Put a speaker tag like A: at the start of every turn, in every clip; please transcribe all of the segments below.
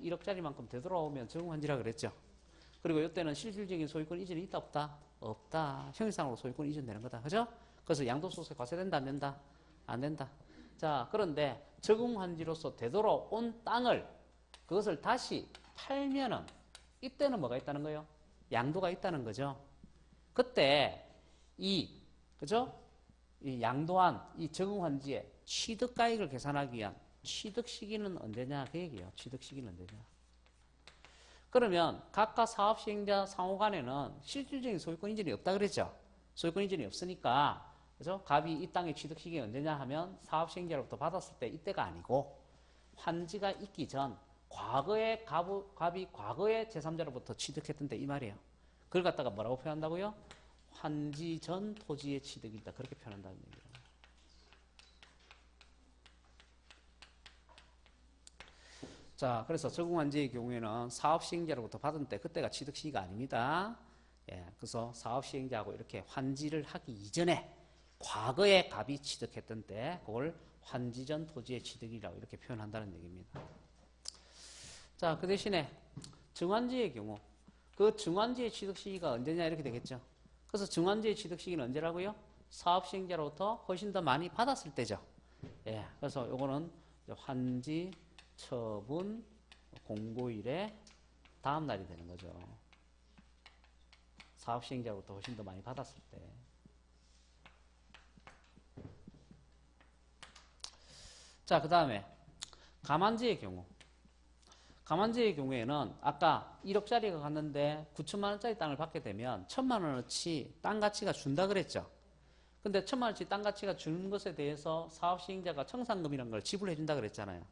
A: 1억짜리만큼 되돌아오면 적응한지라 그랬죠. 그리고 이때는 실질적인 소유권 이전이 있다 없다? 없다. 형식상으로 소유권 이전되는 거다. 그죠? 그래서 양도소득세 과세된다 안 된다? 안 된다. 자, 그런데 적응한지로서 되돌아온 땅을 그것을 다시 팔면은 이때는 뭐가 있다는 거예요? 양도가 있다는 거죠. 그때 그죠? 이 양도한 이 적응한지의 취득가액을 계산하기 위한 취득 시기는 언제냐? 그 얘기예요. 취득 시기는 언제냐? 그러면 각각 사업 시행자 상호 간에는 실질적인 소유권 이전이 없다 그랬죠. 소유권 이전이 없으니까 그죠? 갑이 이 땅의 취득 시기가 언제냐 하면 사업 시행자로부터 받았을 때 이때가 아니고 환지가 있기 전 과거에 갑이 과거에 제3자로부터 취득했던 때 이 말이에요. 그걸 갖다가 뭐라고 표현한다고요? 환지 전 토지의 취득이다. 그렇게 표현한다는 얘기예요. 자, 그래서 적응환지의 경우에는 사업시행자로부터 받은 때 그때가 취득 시기가 아닙니다. 예, 그래서 사업시행자하고 이렇게 환지를 하기 이전에 과거에 갑이 취득했던 때 그걸 환지 전 토지의 취득이라고 이렇게 표현한다는 얘기입니다. 자, 그 대신에 증환지의 경우 그 증환지의 취득 시기가 언제냐 이렇게 되겠죠. 그래서 증환지의 취득 시기는 언제라고요? 사업시행자로부터 훨씬 더 많이 받았을 때죠. 예, 그래서 요거는 환지 처분 공고일의 다음 날이 되는 거죠. 사업시행자로부터 훨씬 더 많이 받았을 때. 자, 그 다음에 가만지의 경우. 가만지의 경우에는 아까 1억짜리가 갔는데 9천만 원짜리 땅을 받게 되면 1천만 원어치 땅 가치가 준다 그랬죠. 근데 1천만 원어치 땅 가치가 주는 것에 대해서 사업시행자가 청산금이라는 걸 지불해 준다 그랬잖아요.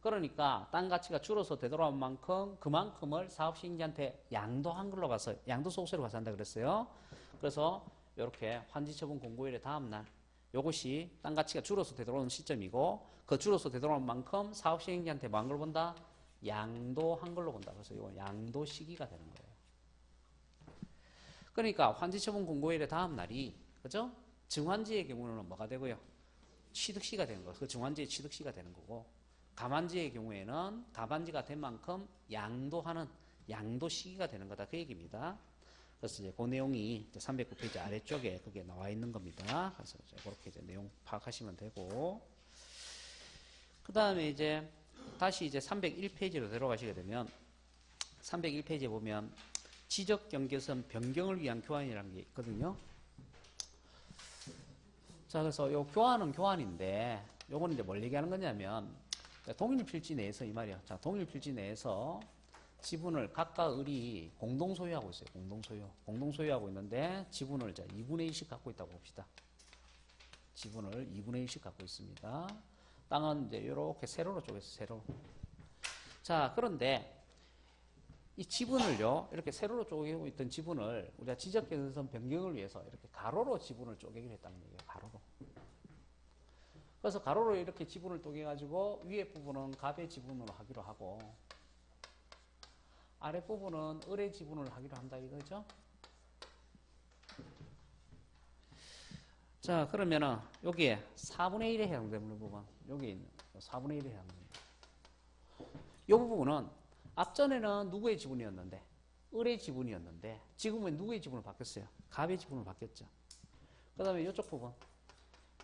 A: 그러니까 땅 가치가 줄어서 되돌아온 만큼 그만큼을 사업시행자한테 양도한 걸로 가서 양도소득세로 가서 한다 그랬어요. 그래서 이렇게 환지처분 공고일의 다음날 이것이 땅 가치가 줄어서 되돌아오는 시점이고 그 줄어서 되돌아온 만큼 사업시행자한테 뭐 한 걸 본다? 양도한 걸로 본다. 그래서 이건 양도 시기가 되는 거예요. 그러니까 환지처분 공고일의 다음날이 그죠? 증환지의 경우는 뭐가 되고요? 취득시가 되는 거예요. 그 증환지의 취득시가 되는 거고 가만지의 경우에는 가반지가 된 만큼 양도하는 양도 시기가 되는 거다. 그 얘기입니다. 그래서 이제 그 내용이 309페이지 아래쪽에 그게 나와 있는 겁니다. 그래서 이제 그렇게 이제 내용 파악하시면 되고 그 다음에 이제 다시 이제 301페이지로 들어가시게 되면 301페이지에 보면 지적경계선 변경을 위한 교환이라는 게 있거든요. 자, 그래서 요 교환은 교환인데 요거는 이제 뭘 얘기하는 거냐면 동일필지 내에서 이 말이야. 자, 동일필지 내에서 지분을 각각 을이 공동 소유하고 있어요. 공동 소유하고 있는데 지분을 자 2분의 1씩 갖고 있다고 봅시다. 지분을 2분의 1씩 갖고 있습니다. 땅은 이제 이렇게 세로로 쪼개서 세로. 자, 그런데 이 지분을요, 이렇게 세로로 쪼개고 있던 지분을 우리가 지적경계선 변경을 위해서 이렇게 가로로 지분을 쪼개기로 했다는 얘기예요. 가로로. 그래서 가로로 이렇게 지분을 쪼개가지고 위에 부분은 갑의 지분으로 하기로 하고 아래 부분은 을의 지분을 하기로 한다 이거죠. 자, 그러면은 여기에 4분의 1에 해당되는 부분, 여기 있는 4분의 1에 해당됩니다. 이 부분은 앞전에는 누구의 지분이었는데? 을의 지분이었는데 지금은 누구의 지분으로 바뀌었어요? 갑의 지분으로 바뀌었죠. 그 다음에 이쪽 부분.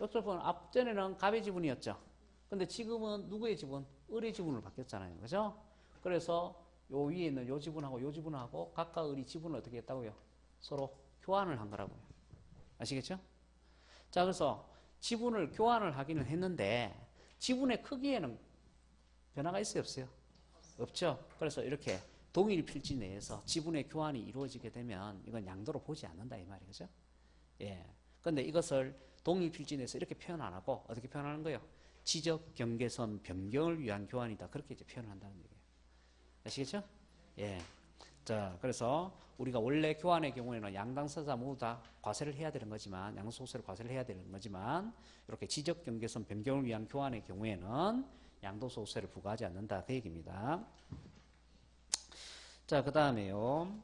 A: 이쪽은 앞전에는 갑의 지분이었죠. 근데 지금은 누구의 지분? 을의 지분으로 바뀌었잖아요. 그죠? 그래서 요 위에 있는 요 지분하고 요 지분하고 각각 을이 지분을 어떻게 했다고요? 서로 교환을 한 거라고요. 아시겠죠? 자, 그래서 지분을 교환을 하기는 했는데 지분의 크기에는 변화가 있어요? 없어요? 없죠. 그래서 이렇게 동일 필지 내에서 지분의 교환이 이루어지게 되면 이건 양도로 보지 않는다 이 말이죠. 예. 근데 이것을 동일 필지 내에서 이렇게 표현 안 하고 어떻게 표현하는 거예요? 지적 경계선 변경을 위한 교환이다. 그렇게 이제 표현을 한다는 얘기예요. 아시겠죠? 예. 자, 그래서 우리가 원래 교환의 경우에는 양당사자 모두 다 과세를 해야 되는 거지만 양도소득세를 과세를 해야 되는 거지만 이렇게 지적 경계선 변경을 위한 교환의 경우에는 양도소득세를 부과하지 않는다. 그 얘기입니다. 자, 그 다음에요.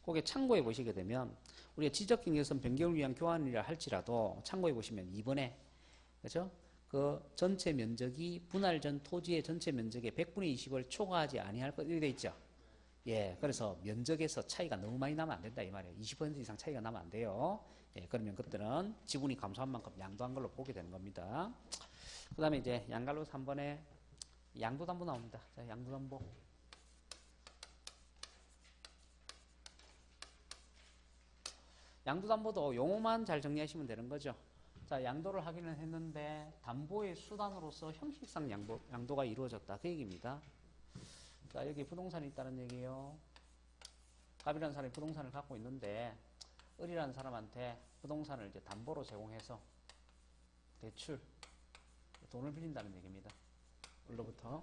A: 거기에 참고해 보시게 되면 우리가 지적 경계선 변경을 위한 교환이라 할지라도 참고해 보시면 2번에 그죠? 그 전체 면적이 분할 전 토지의 전체 면적의 100분의 20을 초과하지 아니할 것 이렇게 돼 있죠. 예, 그래서 면적에서 차이가 너무 많이 나면 안 된다 이 말이에요. 20% 이상 차이가 나면 안 돼요. 예, 그러면 그때는 지분이 감소한 만큼 양도한 걸로 보게 되는 겁니다. 그 다음에 이제 양갈로 3번에 양도담보 나옵니다. 자, 양도담보. 양도담보도 용어만 잘 정리하시면 되는 거죠. 자, 양도를 하기는 했는데 담보의 수단으로서 형식상 양도가 이루어졌다. 그 얘기입니다. 자, 여기 부동산이 있다는 얘기예요. 갑이라는 사람이 부동산을 갖고 있는데 을이라는 사람한테 부동산을 이제 담보로 제공해서 대출, 돈을 빌린다는 얘기입니다. 을로부터.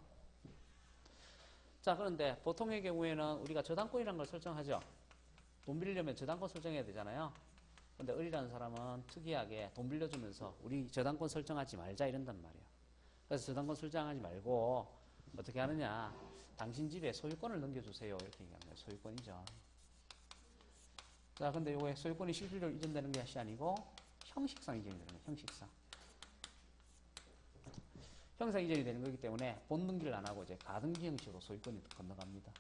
A: 자, 그런데 보통의 경우에는 우리가 저당권이라는 걸 설정하죠. 돈 빌리려면 저당권 설정해야 되잖아요. 근데 을이라는 사람은 특이하게 돈 빌려주면서 우리 저당권 설정하지 말자 이런단 말이에요. 그래서 저당권 설정하지 말고 어떻게 하느냐. 당신 집에 소유권을 넘겨주세요. 이렇게 얘기하는 거예요. 소유권이죠. 자, 근데 요게 소유권이 실질적으로 이전되는 것이 아니고 형식상 이전이 되는 거예요. 형식상. 형상 이전이 되는 거기 때문에 본등기를 안 하고 이제 가등기 형식으로 소유권이 건너갑니다.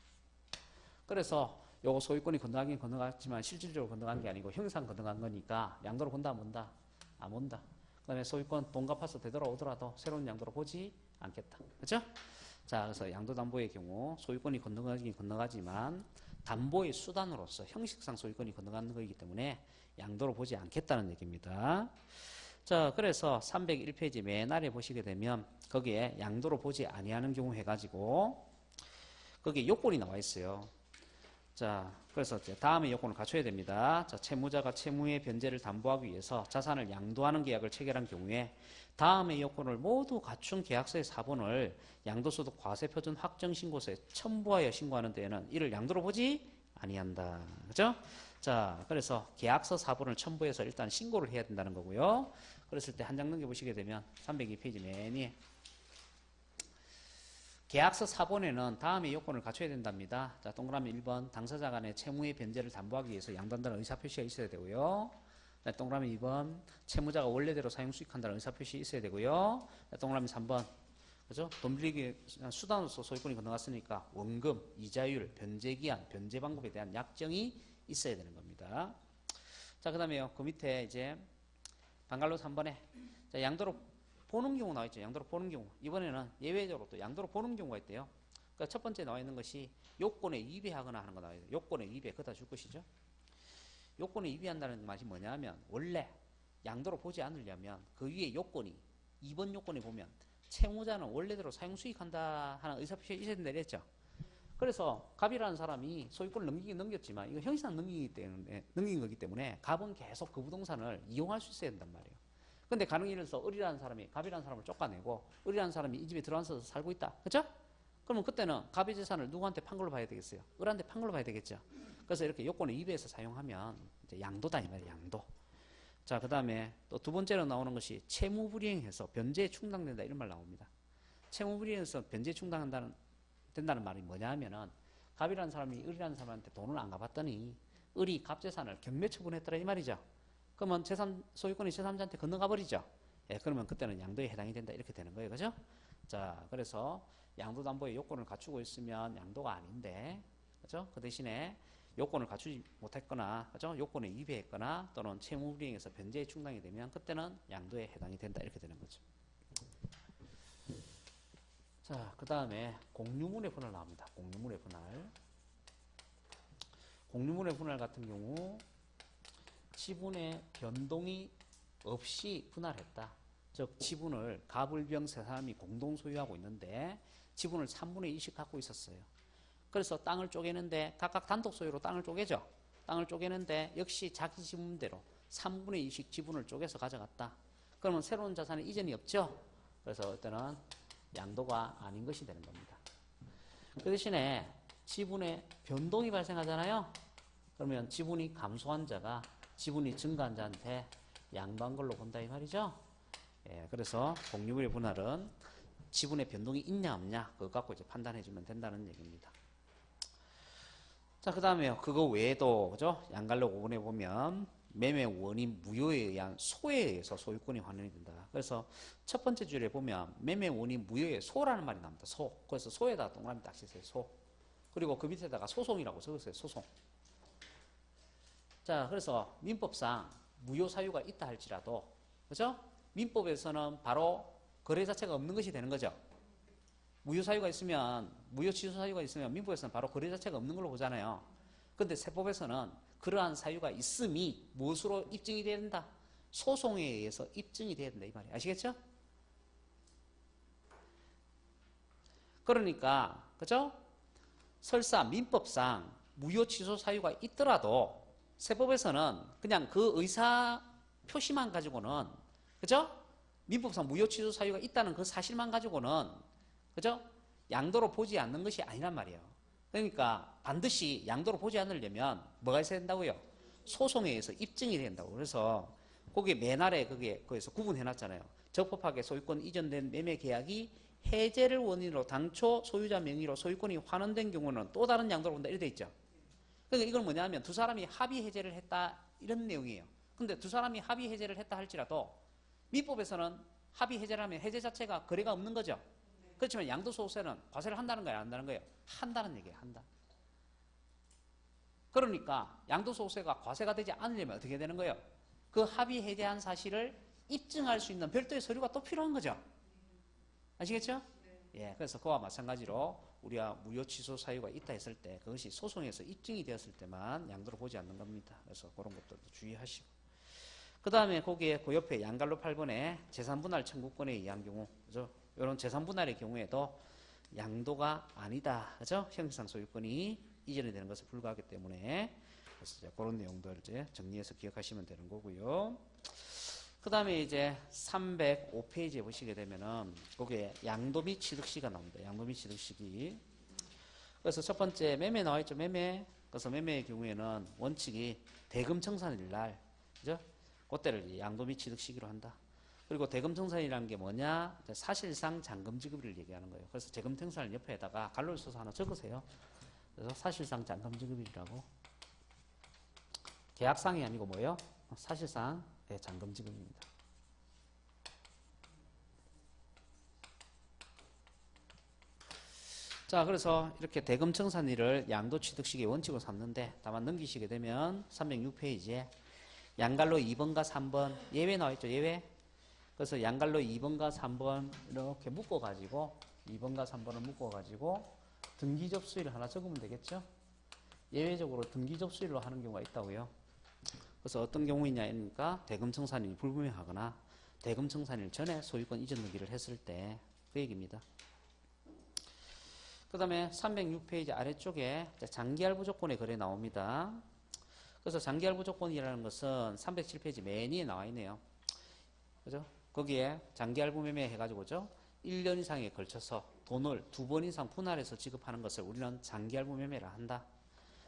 A: 그래서 요거 소유권이 건너가긴 건너갔지만 실질적으로 건너간 게 아니고 형상 건너간 거니까 양도로 본다 안 본다? 안 본다. 그 다음에 소유권 돈 갚아서 되돌아오더라도 새로운 양도로 보지 않겠다. 그렇죠? 자, 그래서 양도담보의 경우 소유권이 건너가긴 건너가지만 담보의 수단으로서 형식상 소유권이 건너가는 거이기 때문에 양도로 보지 않겠다는 얘기입니다. 자, 그래서 301페이지 맨 아래 보시게 되면 거기에 양도로 보지 아니하는 경우 해가지고 거기에 요건이 나와 있어요. 자, 그래서 이제 다음에 요건을 갖춰야 됩니다. 자, 채무자가 채무의 변제를 담보하기 위해서 자산을 양도하는 계약을 체결한 경우에 다음의 요건을 모두 갖춘 계약서의 사본을 양도소득 과세표준 확정신고서에 첨부하여 신고하는 데에는 이를 양도로 보지 아니한다. 그죠? 자, 그래서 계약서 사본을 첨부해서 일단 신고를 해야 된다는 거고요. 그랬을 때 한 장 넘겨보시게 되면 302페이지 맨 위에 계약서 사본에는 다음의 요건을 갖춰야 된답니다. 자, 동그라미 1번 당사자 간의 채무의 변제를 담보하기 위해서 양도한다는 의사표시가 있어야 되고요. 자, 동그라미 2번 채무자가 원래대로 사용 수익한다는 의사표시 있어야 되고요. 자, 동그라미 3번 그죠? 돈 빌리기 수단으로서 소유권이 건너갔으니까 원금, 이자율, 변제기한, 변제 방법에 대한 약정이 있어야 되는 겁니다. 자, 그 다음에요. 그 밑에 이제 방갈로 3번에 자, 양도로 보는 경우 나와 있죠. 양도로 보는 경우. 이번에는 예외적으로 또 양도로 보는 경우가 있대요. 그러니까 첫 번째 나와 있는 것이 요건에 위배하거나 하는 거 나와요. 요건에 위배. 그거 다 줄 것이죠. 요건에 위배한다는 말이 뭐냐면 원래 양도로 보지 않으려면 그 위에 요건이 2번 요건에 보면 채무자는 원래대로 사용 수익한다 하는 의사표시가 있어야 된다 그랬죠. 그래서 갑이라는 사람이 소유권을 넘기긴 넘겼지만 이거 형식상 넘긴 거기 때문에 갑은 계속 그 부동산을 이용할 수 있어야 된단 말이에요. 근데 가능히 예를 들어서 을이라는 사람이 갑이라는 사람을 쫓아내고 을이라는 사람이 이 집에 들어와서 살고 있다. 그렇죠? 그러면 그때는 갑의 재산을 누구한테 판 걸로 봐야 되겠어요? 을한테 판 걸로 봐야 되겠죠. 그래서 이렇게 요건을 위배해서 사용하면 이제 양도다 이 말이에요. 양도. 자, 그 다음에 또 두 번째로 나오는 것이 채무불이행해서 변제에 충당된다 이런 말 나옵니다. 채무불이행해서 변제에 충당된다는 말이 뭐냐 하면은 갑이라는 사람이 을이라는 사람한테 돈을 안 갚았더니 을이 갑 재산을 경매 처분했더라 이 말이죠. 그러면 소유권이 제3자한테 건너가 버리죠. 예, 그러면 그때는 양도에 해당이 된다 이렇게 되는 거예요. 그죠? 자, 그래서 양도담보의 요건을 갖추고 있으면 양도가 아닌데, 그죠? 그 대신에 요건을 갖추지 못했거나, 그죠? 요건에 위배했거나 또는 채무불이행해서 변제에 충당이 되면 그때는 양도에 해당이 된다 이렇게 되는 거죠. 자, 그 다음에 공유문의 분할 나옵니다. 공유문의 분할. 공유문의 분할 같은 경우 지분의 변동이 없이 분할했다. 즉 지분을 갑을병 세 사람이 공동 소유하고 있는데 지분을 3분의 2씩 갖고 있었어요. 그래서 땅을 쪼개는데 각각 단독 소유로 땅을 쪼개죠. 땅을 쪼개는데 역시 자기 지분대로 3분의 2씩 지분을 쪼개서 가져갔다. 그러면 새로운 자산의 이전이 없죠. 그래서 그때는 양도가 아닌 것이 되는 겁니다. 그 대신에 지분의 변동이 발생하잖아요. 그러면 지분이 감소한 자가 지분이 증가한 자한테 양도한 걸로 본다 이 말이죠. 예, 그래서 공유물의 분할은 지분의 변동이 있냐 없냐 그거 갖고 이제 판단해 주면 된다는 얘기입니다. 자, 그 다음에요. 그거 외에도 그죠? 양갈로 5번에 보면 매매 원인 무효에 의한 소에 의해서 소유권이 환원이 된다. 그래서 첫 번째 줄에 보면 매매 원인 무효의 소라는 말이 나옵니다. 소. 그래서 소에다가 동그라미 딱 치세요. 소. 그리고 그 밑에다가 소송이라고 적으세요. 소송. 자, 그래서 민법상 무효 사유가 있다 할지라도, 그죠? 민법에서는 바로 거래 자체가 없는 것이 되는 거죠. 무효 사유가 있으면, 무효 취소 사유가 있으면 민법에서는 바로 거래 자체가 없는 걸로 보잖아요. 근데 세법에서는 그러한 사유가 있음이 무엇으로 입증이 돼야 된다? 소송에 의해서 입증이 돼야 된다 이 말이에요. 아시겠죠? 그러니까 그죠? 설사 민법상 무효 취소 사유가 있더라도 세법에서는 그냥 그 의사 표시만 가지고는, 그죠? 민법상 무효 취소 사유가 있다는 그 사실만 가지고는, 그죠? 양도로 보지 않는 것이 아니란 말이에요. 그러니까 반드시 양도로 보지 않으려면 뭐가 있어야 된다고요? 소송에 의해서 입증이 된다고. 그래서 거기에 맨 아래 거기에서 구분해 놨잖아요. 적법하게 소유권 이전된 매매 계약이 해제를 원인으로 당초 소유자 명의로 소유권이 환원된 경우는 또 다른 양도로 본다. 이렇게 돼 있죠. 그러니까 이건 뭐냐면 두 사람이 합의 해제를 했다 이런 내용이에요. 근데 두 사람이 합의 해제를 했다 할지라도 민법에서는 합의 해제를 하면 해제 자체가 거래가 없는 거죠. 그렇지만 양도소득세는 과세를 한다는 거예요, 안 한다는 거예요? 한다는 얘기예요, 한다. 그러니까 양도소득세가 과세가 되지 않으려면 어떻게 되는 거예요? 그 합의 해제한 사실을 입증할 수 있는 별도의 서류가 또 필요한 거죠. 아시겠죠? 예, 그래서 그와 마찬가지로 우리가 무효 취소 사유가 있다 했을 때 그것이 소송에서 입증이 되었을 때만 양도를 보지 않는 겁니다. 그래서 그런 것도 주의하시고. 그 다음에 거기에 그 옆에 양갈로 8번에 재산분할 청구권에 의한 경우, 그죠? 이런 재산분할의 경우에도 양도가 아니다. 그죠? 형식상 소유권이 이전이 되는 것에 불과하기 때문에 그래서 이제 그런 내용들 이제 정리해서 기억하시면 되는 거고요. 그 다음에 이제 305페이지에 보시게 되면은 거기에 양도 및 취득시가 나옵니다. 양도 및 취득시기. 그래서 첫 번째 매매 나와 있죠. 매매. 그래서 매매의 경우에는 원칙이 대금 청산일 날, 그죠? 그때를 양도 및 취득시기로 한다. 그리고 대금 청산이라는 게 뭐냐? 사실상 잔금 지급을 얘기하는 거예요. 그래서 대금 청산을 옆에다가 갈로를 써서 하나 적으세요. 그래서 사실상 잔금 지급이라고. 계약상이 아니고 뭐예요? 사실상 잔금 지급입니다. 자, 그래서 이렇게 대금 청산일을 양도 취득시기의 원칙으로 삼는데 다만 넘기시게 되면 306페이지에 양갈로 2번과 3번 예외 나와 있죠. 예외. 그래서 양갈로 2번과 3번 이렇게 묶어가지고 2번과 3번을 묶어가지고 등기 접수일을 하나 적으면 되겠죠. 예외적으로 등기 접수일로 하는 경우가 있다고요. 그래서 어떤 경우이냐니까 대금 청산일이 불분명하거나 대금 청산일 전에 소유권 이전 등기를 했을 때 그 얘기입니다. 그 다음에 306페이지 아래쪽에 장기할부 조건의 거래 나옵니다. 그래서 장기할부 조건이라는 것은 307페이지 맨 위에 나와 있네요. 그죠? 거기에 장기할부 매매 해가지고죠. 1년 이상에 걸쳐서 돈을 2번 이상 분할해서 지급하는 것을 우리는 장기할부 매매라 한다.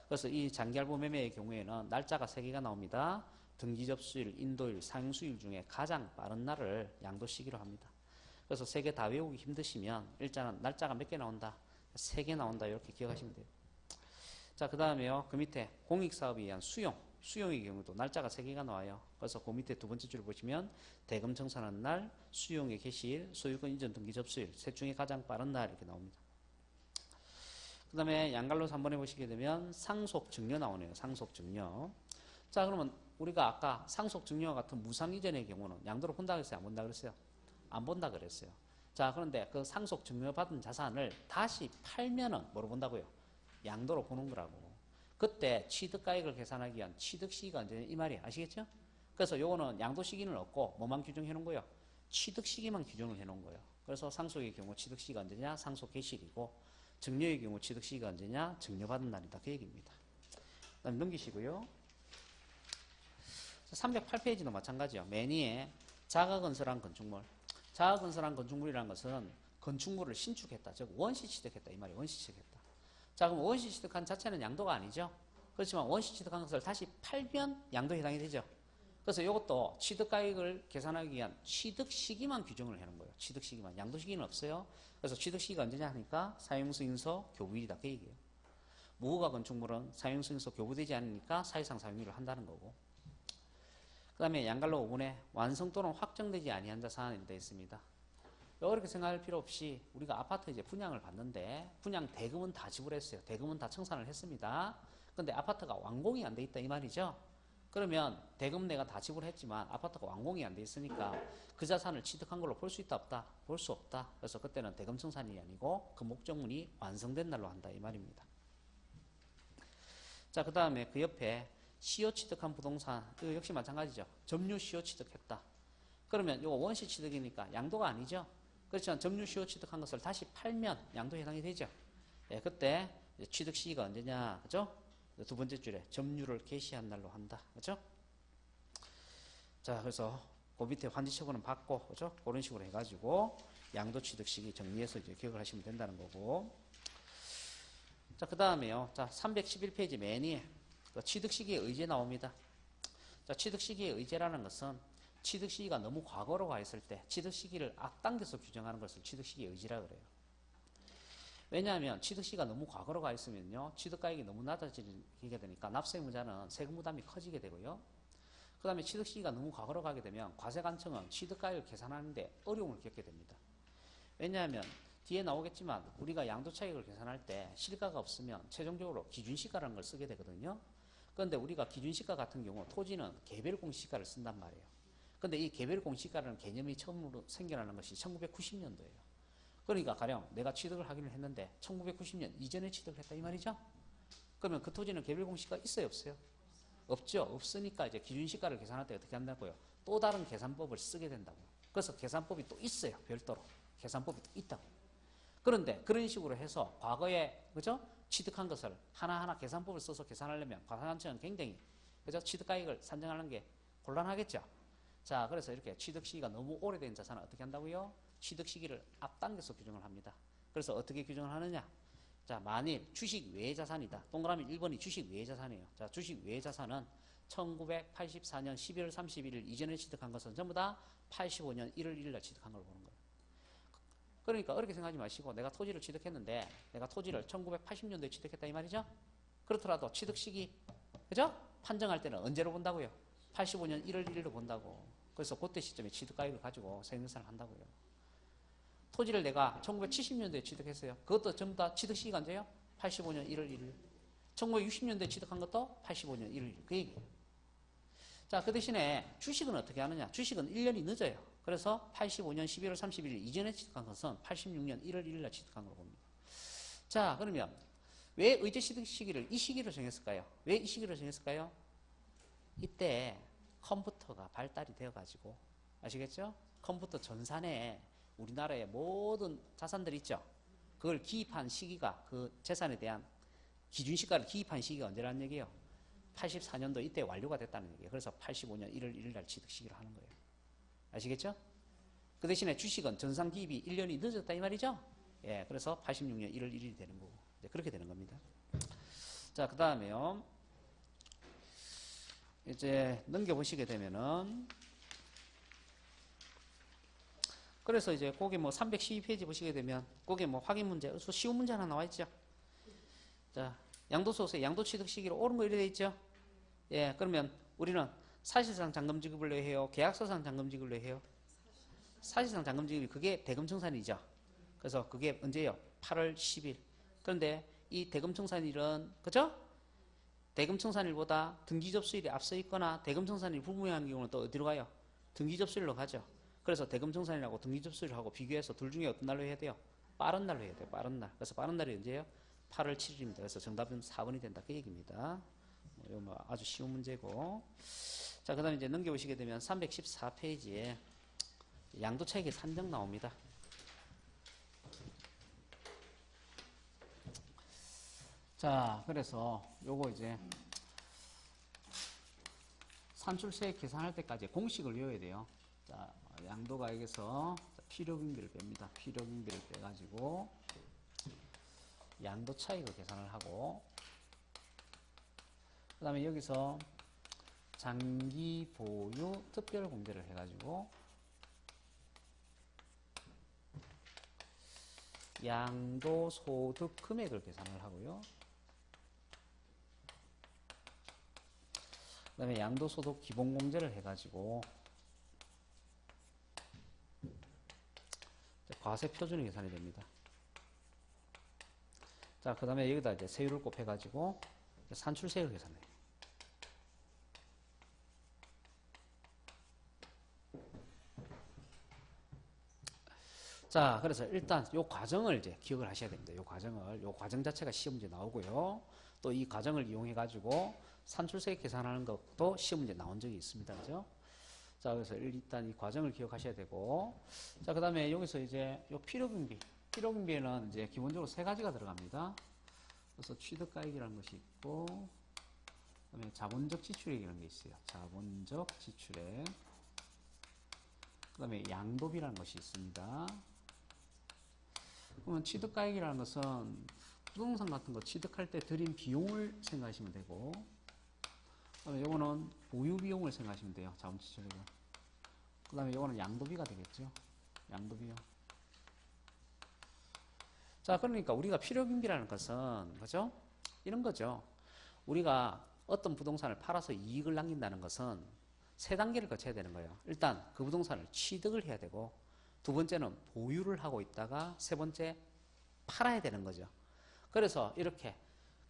A: 그래서 이 장기할부 매매의 경우에는 날짜가 3개가 나옵니다. 등기 접수일, 인도일, 상수일 중에 가장 빠른 날을 양도 시기로 합니다. 그래서 3개 다 외우기 힘드시면 일단은 날짜가 몇 개 나온다? 3개 나온다. 이렇게 기억하시면 돼요. 자, 그 다음에요. 그 밑에 공익사업에 의한 수용의 경우도 날짜가 3개가 나와요. 그래서 그 밑에 두 번째 줄을 보시면 대금 청산한 날, 수용의 개시일, 소유권 이전 등기 접수일, 셋 중에 가장 빠른 날 이렇게 나옵니다. 그 다음에 양갈로 3번에 보시게 되면 상속 증여 나오네요. 상속 증여. 자, 그러면 우리가 아까 상속 증여와 같은 무상 이전의 경우는 양도로 본다 그랬어요? 안 본다 그랬어요? 안 본다 그랬어요. 자, 그런데 그 상속 증여 받은 자산을 다시 팔면은 뭐로 본다고요? 양도로 보는 거라고. 그때 취득가액을 계산하기 위한 취득시기가 언제냐 이 말이에요. 아시겠죠? 그래서 요거는 양도 시기는 없고 뭐만 규정해 놓은 거예요? 취득 시기만 규정을 해 놓은 거예요. 그래서 상속의 경우 취득 시기가 언제냐? 상속 개시일이고 증여의 경우 취득 시기가 언제냐? 증여받은 날이다. 그 얘기입니다. 그다음 넘기시고요. 308페이지도 마찬가지요. 맨 위에 자가건설한 건축물. 자가건설한 건축물이라는 것은 건축물을 신축했다. 즉 원시 취득했다. 이 말이에요. 원시 취득했다. 자, 그럼 원시 취득한 자체는 양도가 아니죠. 그렇지만 원시 취득한 것을 다시 팔면 양도에 해당이 되죠. 그래서 이것도 취득가액을 계산하기 위한 취득 시기만 규정을 해놓은 거예요. 취득 시기만. 양도 시기는 없어요. 그래서 취득 시기가 언제냐 하니까 사용승인서 교부일이다. 그 얘기예요. 무허가 건축물은 사용승인서 교부되지 않으니까 사실상 사용일을 한다는 거고. 그 다음에 양갈로 5번에 완성 또는 확정되지 아니한 자산이 되어 있습니다. 이렇게 생각할 필요 없이 우리가 아파트 이제 분양을 받는데 분양 대금은 다 지불했어요. 대금은 다 청산을 했습니다. 근데 아파트가 완공이 안 돼 있다 이 말이죠. 그러면 대금 내가 다 지불했지만 아파트가 완공이 안 돼 있으니까 그 자산을 취득한 걸로 볼 수 있다 없다? 볼 수 없다. 그래서 그때는 대금 청산이 아니고 그 목적문이 완성된 날로 한다 이 말입니다. 자, 그 다음에 그 옆에 시효 취득한 부동산, 이거 역시 마찬가지죠. 점유 시효 취득했다. 그러면 이거 원시 취득이니까 양도가 아니죠. 그렇지만 점유 시효 취득한 것을 다시 팔면 양도 해당이 되죠. 예, 그때 취득 시기가 언제냐, 그죠? 두 번째 줄에 점유를 개시한 날로 한다, 그죠? 자, 그래서 그 밑에 환지처분은 받고, 그죠? 그런 식으로 해가지고 양도 취득 시기 정리해서 이제 기억을 하시면 된다는 거고. 자, 그 다음에요. 자, 311페이지 맨 위에 취득 시기의 의제 나옵니다. 자, 취득 시기의 의제라는 것은 취득 시기가 너무 과거로 가 있을 때 취득 시기를 앞당겨서 규정하는 것을 취득 시기의 의지라 그래요. 왜냐하면 취득 시기가 너무 과거로 가 있으면요, 취득가액이 너무 낮아지게 되니까 납세의무자는 세금 부담이 커지게 되고요. 그 다음에 취득 시기가 너무 과거로 가게 되면 과세관청은 취득가액을 계산하는데 어려움을 겪게 됩니다. 왜냐하면 뒤에 나오겠지만 우리가 양도차익을 계산할 때 시가가 없으면 최종적으로 기준시가라는 걸 쓰게 되거든요. 그런데 우리가 기준시가 같은 경우 토지는 개별 공시가를 쓴단 말이에요. 그런데 이 개별 공시가라는 개념이 처음으로 생겨나는 것이 1990년도예요. 그러니까 가령 내가 취득을 하기는 했는데 1990년 이전에 취득을 했다 이 말이죠. 그러면 그 토지는 개별 공시가 있어요 없어요? 없죠. 없으니까 이제 기준시가를 계산할 때 어떻게 한다고요? 또 다른 계산법을 쓰게 된다고요. 그래서 계산법이 또 있어요. 별도로. 계산법이 또 있다고. 그런데 그런 식으로 해서 과거에 그죠? 취득한 것을 하나하나 계산법을 써서 계산하려면 과세관청은 굉장히 그죠? 취득가액을 산정하는 게 곤란하겠죠. 자, 그래서 이렇게 취득 시기가 너무 오래된 자산은 어떻게 한다고요? 취득 시기를 앞당겨서 규정을 합니다. 그래서 어떻게 규정을 하느냐? 자, 만일 주식 외의 자산이다. 동그라미 1번이 주식 외의 자산이에요. 자, 주식 외의 자산은 1984년 12월 31일 이전에 취득한 것은 전부 다 85년 1월 1일 날 취득한 걸 보는 거예요. 그러니까 어렵게 생각하지 마시고 내가 토지를 취득했는데 내가 토지를 1980년도에 취득했다 이 말이죠. 그렇더라도 취득 시기 그죠? 판정할 때는 언제로 본다고요? 85년 1월 1일로 본다고. 그래서 그때 시점에 취득가액을 가지고 세금계산을 한다고요. 토지를 내가 1970년도에 취득했어요. 그것도 전부 다 취득 시기가 언제요? 85년 1월 1일. 1960년도에 취득한 것도 85년 1월 1일. 그 얘기예요. 자, 그 대신에 주식은 어떻게 하느냐? 주식은 1년이 늦어요. 그래서 85년 11월 31일 이전에 취득한 것은 86년 1월 1일 날 취득한 걸로 봅니다. 자, 그러면 왜 의제 취득 시기를 이 시기로 정했을까요? 왜 이 시기로 정했을까요? 이때 컴퓨터가 발달이 되어가지고 아시겠죠? 컴퓨터 전산에 우리나라의 모든 자산들이 있죠. 그걸 기입한 시기가 그 재산에 대한 기준시가를 기입한 시기가 언제라는 얘기예요? 84년도 이때 완료가 됐다는 얘기예요. 그래서 85년 1월 1일 날 취득 시기를 하는 거예요. 아시겠죠? 그 대신에 주식은 전산 기입이 1년이 늦었다 이 말이죠? 예, 그래서 86년 1월 1일이 되는 거고 이제 그렇게 되는 겁니다. 자, 그 다음에요. 이제 넘겨보시게 되면은 그래서 이제 거기 뭐 312페이지 보시게 되면 거기 뭐 확인 문제, 쉬운 문제 하나 나와 있죠. 자, 양도소득세 양도 취득 시기로 옳은 거 이래 돼 있죠. 예, 그러면 우리는 사실상 잔금 지급을 왜 해요? 계약서상 잔금 지급을 왜 해요? 사실상 잔금 지급이 그게 대금 청산이죠. 그래서 그게 언제예요? 8월 10일. 그런데 이 대금 청산일은 그죠? 대금 청산일보다 등기 접수일이 앞서 있거나 대금 청산일이 불분명한 경우는 또 어디로 가요? 등기 접수일로 가죠. 그래서 대금 청산일하고 등기 접수일하고 비교해서 둘 중에 어떤 날로 해야 돼요? 빠른 날로 해야 돼요. 빠른 날. 그래서 빠른 날이 언제예요? 8월 7일입니다. 그래서 정답은 4번이 된다. 그 얘기입니다. 이거 뭐 아주 쉬운 문제고. 자, 그 다음에 이제 넘겨보시게 되면 314페이지에 양도차익의 산정 나옵니다. 자, 그래서 요거 이제 산출세액 계산할 때까지 공식을 외워야 돼요. 자, 양도가액에서 필요경비를 뺍니다. 필요경비를 빼가지고 양도차익을 계산을 하고 그 다음에 여기서 장기 보유 특별 공제를 해가지고 양도소득 금액을 계산을 하고요. 그다음에 양도소득 기본공제를 해가지고 과세 표준이 계산이 됩니다. 자, 그 다음에 여기다 이제 세율을 곱해가지고 산출세율 계산해요. 자, 그래서 일단 요 과정을 이제 기억을 하셔야 됩니다. 요 과정 자체가 시험 문제 나오고요. 또 이 과정을 이용해가지고 산출세 계산하는 것도 시험 문제 나온 적이 있습니다. 그죠? 자, 그래서 일단 이 과정을 기억하셔야 되고. 자, 그 다음에 여기서 이제 요 필요경비. 필요경비에는 이제 기본적으로 세 가지가 들어갑니다. 그래서 취득가액이라는 것이 있고, 그 다음에 자본적 지출액이라는 게 있어요. 자본적 지출액. 그 다음에 양도비라는 것이 있습니다. 그러면 취득가액이라는 것은 부동산 같은 거 취득할 때 들인 비용을 생각하시면 되고, 그다음에 요거는 보유 비용을 생각하시면 돼요. 자본지출액은. 그다음에 요거는 양도비가 되겠죠. 양도비용. 자, 그러니까 우리가 필요경비라는 것은 그죠? 이런 거죠. 우리가 어떤 부동산을 팔아서 이익을 남긴다는 것은 세 단계를 거쳐야 되는 거예요. 일단 그 부동산을 취득을 해야 되고, 두 번째는 보유를 하고 있다가, 세 번째 팔아야 되는 거죠. 그래서 이렇게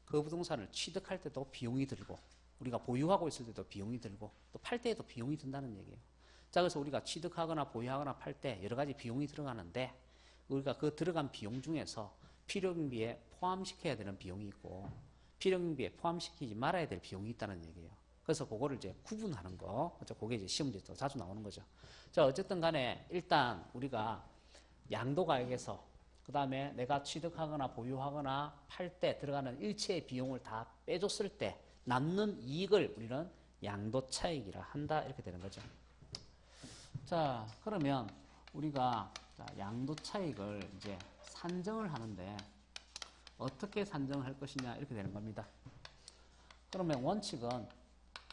A: 그 부동산을 취득할 때도 비용이 들고, 우리가 보유하고 있을 때도 비용이 들고, 또 팔 때에도 비용이 든다는 얘기예요. 자, 그래서 우리가 취득하거나 보유하거나 팔 때 여러 가지 비용이 들어가는데, 우리가 그 들어간 비용 중에서 필요경비에 포함시켜야 되는 비용이 있고, 필요경비에 포함시키지 말아야 될 비용이 있다는 얘기예요. 그래서 그거를 이제 구분하는 거, 그죠? 그게 이제 시험 문제도 자주 나오는 거죠. 자, 어쨌든 간에 일단 우리가 양도가액에서, 그 다음에 내가 취득하거나 보유하거나 팔 때 들어가는 일체의 비용을 다 빼줬을 때 남는 이익을 우리는 양도차익이라 한다, 이렇게 되는 거죠. 자, 그러면 우리가 양도차익을 이제 산정을 하는데 어떻게 산정을 할 것이냐, 이렇게 되는 겁니다. 그러면 원칙은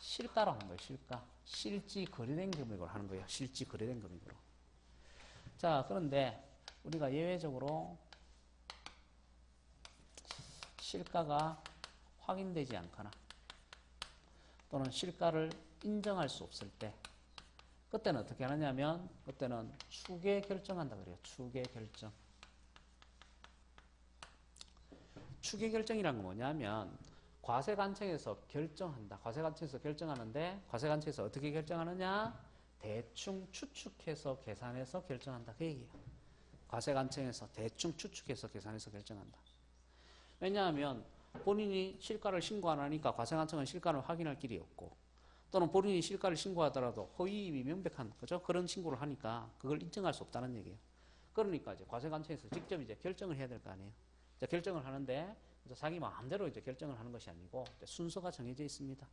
A: 실가로 하는 거예요. 실가. 실지 거래된 금액으로 하는 거예요. 실지 거래된 금액으로. 자, 그런데 우리가 예외적으로 실가가 확인되지 않거나 또는 실가를 인정할 수 없을 때, 그때는 어떻게 하느냐면, 그때는 추계 결정한다 그래요. 추계 결정. 추계 결정이란 건 뭐냐면, 과세관청에서 결정한다. 과세관청에서 결정하는데, 과세관청에서 어떻게 결정하느냐? 대충 추측해서 계산해서 결정한다. 그 얘기예요. 과세관청에서 대충 추측해서 계산해서 결정한다. 왜냐하면 본인이 실가를 신고 안 하니까 과세관청은 실가를 확인할 길이 없고, 또는 본인이 실가를 신고하더라도 허위임이 명백한, 그죠? 그런 신고를 하니까 그걸 인정할 수 없다는 얘기예요. 그러니까 이제 과세관청에서 직접 이제 결정을 해야 될 거 아니에요. 이제 결정을 하는데, 자기 마음대로 이제 결정을 하는 것이 아니고 순서가 정해져 있습니다.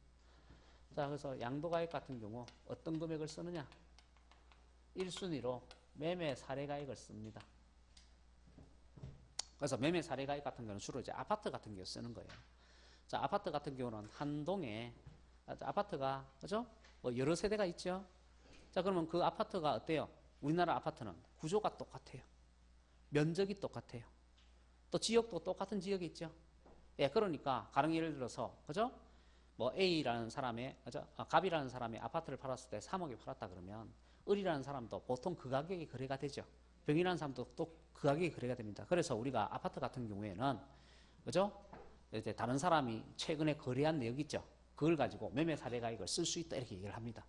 A: 자, 그래서 양도가액 같은 경우 어떤 금액을 쓰느냐? 1순위로 매매 사례가액을 씁니다. 그래서 매매 사례가액 같은 경우는 주로 이제 아파트 같은 경우 쓰는 거예요. 자, 아파트 같은 경우는 한 동에, 아파트가, 그죠? 뭐 여러 세대가 있죠? 자, 그러면 그 아파트가 어때요? 우리나라 아파트는 구조가 똑같아요. 면적이 똑같아요. 또 지역도 똑같은 지역이 있죠. 예, 그러니까 가령 예를 들어서, 그죠? 뭐 A라는 사람의, 그죠? 갑이라는 사람의 아파트를 팔았을 때 3억에 팔았다 그러면 을이라는 사람도 보통 그 가격에 거래가 되죠. 병이라는 사람도 또 그 가격에 거래가 됩니다. 그래서 우리가 아파트 같은 경우에는, 그죠? 이제 다른 사람이 최근에 거래한 내역 있죠. 그걸 가지고 매매 사례가액을 쓸 수 있다, 이렇게 얘기를 합니다.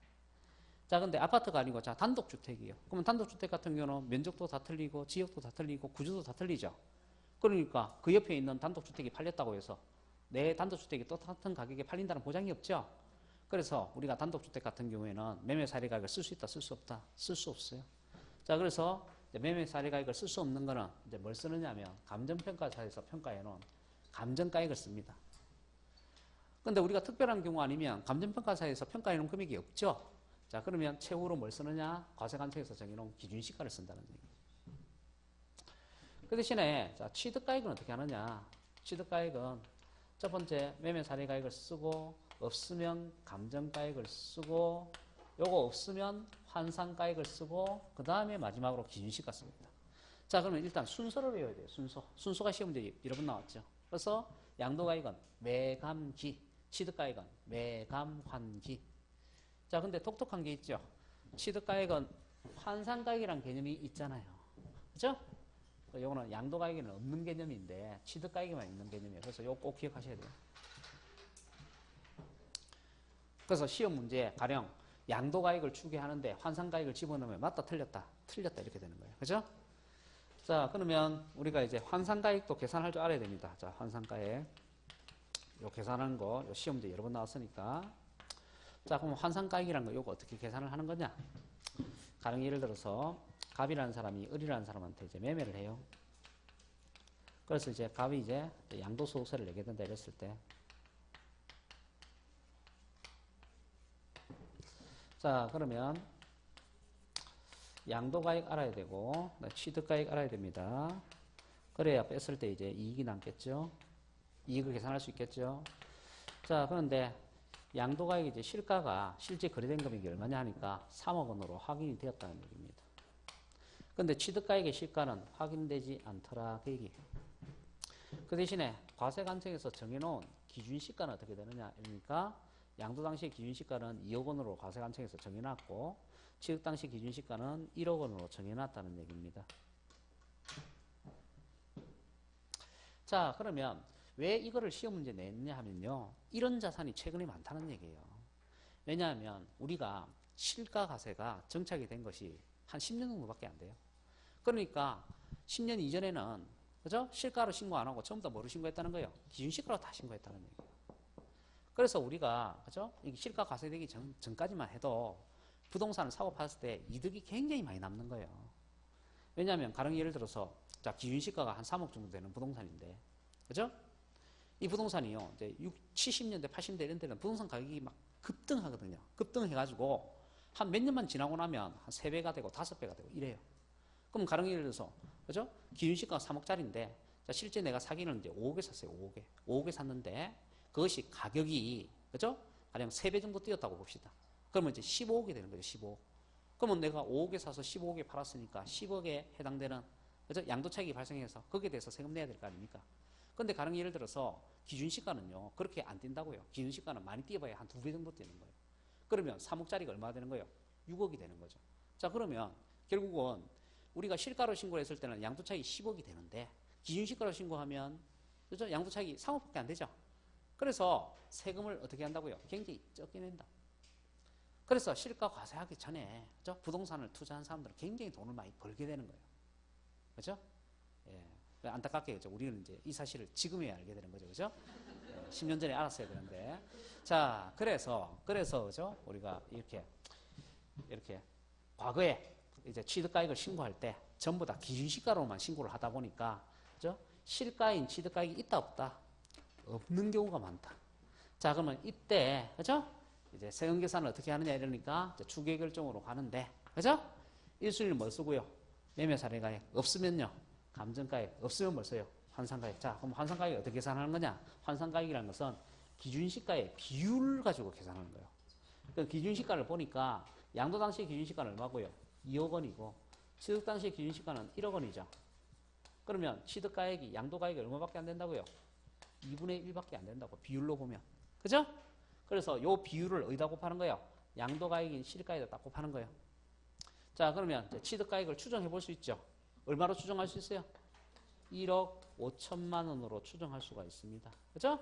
A: 자, 근데 아파트가 아니고 자, 단독주택이에요. 그러면 단독주택 같은 경우는 면적도 다 틀리고 지역도 다 틀리고 구조도 다 틀리죠. 그러니까 그 옆에 있는 단독주택이 팔렸다고 해서 내 단독주택이 똑같은 가격에 팔린다는 보장이 없죠. 그래서 우리가 단독주택 같은 경우에는 매매 사례가액을 쓸 수 있다, 쓸 수 없다? 쓸 수 없어요. 자, 그래서 이제 매매 사례가액을 쓸 수 없는 거는 이제 뭘 쓰느냐면 감정평가사에서 평가해놓은 감정가액을 씁니다. 근데 우리가 특별한 경우 아니면 감정평가사에서 평가해놓은 금액이 없죠. 자, 그러면 최후로 뭘 쓰느냐? 과세관청에서 정해놓은 기준시가를 쓴다는 얘기예요. 그 대신에 자, 취득가액은 어떻게 하느냐? 취득가액은 첫 번째 매매 사례가액을 쓰고, 없으면 감정가액을 쓰고, 요거 없으면 환산가액을 쓰고, 그 다음에 마지막으로 기준시가 씁니다. 자, 그러면 일단 순서를 외워야 돼요. 순서가 시험 문제 여러 번 나왔죠. 그래서 양도가액은 매감기, 취득가액은 매감환기. 자, 근데 독특한 게 있죠. 취득가액은 환산가액이란 개념이 있잖아요. 그죠? 요거는 양도가액에는 없는 개념인데 취득가액에만 있는 개념이에요. 그래서 요거 꼭 기억하셔야 돼요. 그래서 시험 문제에 가령 양도가액을 추계하는데 환산가액을 집어넣으면 맞다 틀렸다 틀렸다 이렇게 되는 거예요. 그죠? 자, 그러면 우리가 이제 환산가액도 계산할 줄 알아야 됩니다. 자, 환산가액 요 계산하는 거 요 시험 문제 여러 번 나왔으니까. 자, 그럼 환산가액이라는 거 요거 어떻게 계산을 하는 거냐? 가령 예를 들어서 갑이라는 사람이 을이라는 사람한테 이제 매매를 해요. 그래서 이제 갑이 이제 양도소득세를 내게 된다 이랬을 때, 자, 그러면 양도가액 알아야 되고 취득가액 알아야 됩니다. 그래야 뺐을 때 이제 이익이 남겠죠. 이익을 계산할 수 있겠죠. 자, 그런데 양도가액 이제 실가가 실제 거래된 금액이 얼마냐 하니까 3억 원으로 확인이 되었다는 얘기입니다. 근데 취득가액의 실가는 확인되지 않더라 그 얘기예요. 그 대신에 과세관청에서 정해놓은 기준시가는 어떻게 되느냐? 그러니까 양도 당시 기준시가는 2억 원으로 과세관청에서 정해놨고 취득 당시 기준시가는 1억 원으로 정해놨다는 얘기입니다. 자, 그러면 왜 이거를 시험 문제 냈냐 하면요. 이런 자산이 최근에 많다는 얘기예요. 왜냐하면 우리가 실가과세가 정착이 된 것이 한 10년 정도밖에 안 돼요. 그러니까 10년 이전에는 그죠? 실가로 신고 안 하고 전부 다 뭐로 신고했다는 거예요? 기준시가로 다 신고했다는 얘기예요. 그래서 우리가 그죠? 실가 과세되기 전까지만 해도 부동산을 사고 팔았을 때 이득이 굉장히 많이 남는 거예요. 왜냐하면 가령 예를 들어서 자, 기준시가가 한 3억 정도 되는 부동산인데 그죠? 이 부동산이요. 이제 70년대, 80년대 이런 때는 부동산 가격이 막 급등하거든요. 급등해가지고 한 몇 년만 지나고 나면 한 3배가 되고 5배가 되고 이래요. 그럼 가령 예를 들어서 그죠? 기준시가가 3억짜리인데 자, 실제 내가 사기는 이제 5억에 샀어요. 5억에. 5억에 샀는데 그것이 가격이 그죠? 가령 3배 정도 뛰었다고 봅시다. 그러면 이제 15억이 되는 거죠. 15억. 그러면 내가 5억에 사서 15억에 팔았으니까 10억에 해당되는 그죠? 양도차익이 발생해서 거기에 대해서 세금 내야 될 거 아닙니까? 근데 가령 예를 들어서 기준시가는요. 그렇게 안 뛴다고요. 기준시가는 많이 뛰어봐야 한 2배 정도 뛰는 거예요. 그러면 3억짜리가 얼마가 되는 거예요? 6억이 되는 거죠. 자, 그러면 결국은 우리가 실가로 신고를 했을 때는 양도차익이 10억이 되는데 기준시가로 신고하면 그죠? 양도차익이 3억밖에 안 되죠. 그래서 세금을 어떻게 한다고요? 굉장히 적게 낸다. 그래서 실가 과세하기 전에 그죠? 부동산을 투자한 사람들은 굉장히 돈을 많이 벌게 되는 거예요. 그죠? 예. 안타깝게 그죠? 우리는 이제 이 사실을 지금에야 알게 되는 거죠. 그죠? 예. 10년 전에 알았어야 되는데. 자, 그래서 그죠? 우리가 이렇게 과거에 이제 취득가액을 신고할 때 전부 다 기준시가로만 신고를 하다 보니까 그죠? 실가인 취득가액이 있다 없다? 없는 경우가 많다. 자, 그러면 이때 그죠? 이제 세금 계산을 어떻게 하느냐 이러니까 추계 결정으로 가는데 그죠? 1순위는 뭘 쓰고요? 매매 사례가액 없으면요. 감정가액 없으면 뭘 써요? 환산가액. 자, 그럼 환산가액 어떻게 계산하는 거냐? 환산가액이라는 것은 기준시가의 비율을 가지고 계산하는 거예요. 그 기준시가를 보니까 양도 당시 기준시가는 얼마고요? 2억 원이고 취득 당시 기준시가는 1억 원이죠. 그러면 취득가액이 양도가액이 얼마밖에 안 된다고요? 2분의 1밖에 안 된다고 비율로 보면. 그죠? 그래서 요 비율을 어디다 곱하는 거예요? 양도가액인 실가에다 딱 곱하는 거예요. 자, 그러면 취득가액을 추정해 볼 수 있죠. 얼마로 추정할 수 있어요? 1억 5천만 원으로 추정할 수가 있습니다. 그죠?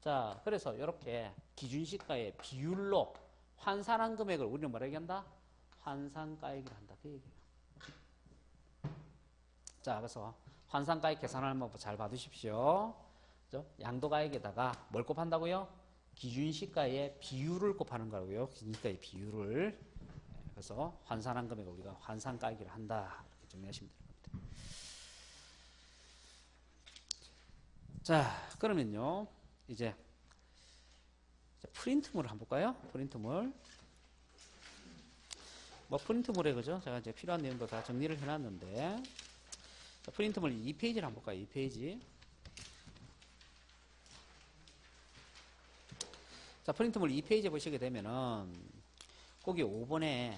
A: 자, 그래서 이렇게 기준시가의 비율로 환산한 금액을 우리는 뭐라 얘기한다? 환산가액이라 한다. 그 얘기예요. 자, 그래서 환산가액 계산하는 법 잘 봐두십시오. 그죠? 양도가액에다가 뭘 곱한다고요? 기준시가의 비율을 곱하는 거고요. 기준시가의 비율을. 그래서 환산한 금액을 우리가 환산가액이라 한다. 이렇게 정리하시면 됩니다. 자, 그러면요. 이제 프린트물을 한번 볼까요? 프린트물. 뭐 프린트물에 그죠? 제가 이제 필요한 내용도 다 정리를 해놨는데 자, 프린트물 2페이지를 한번 볼까요? 2페이지. 자, 프린트물 2페이지에 보시게 되면은 거기 5번에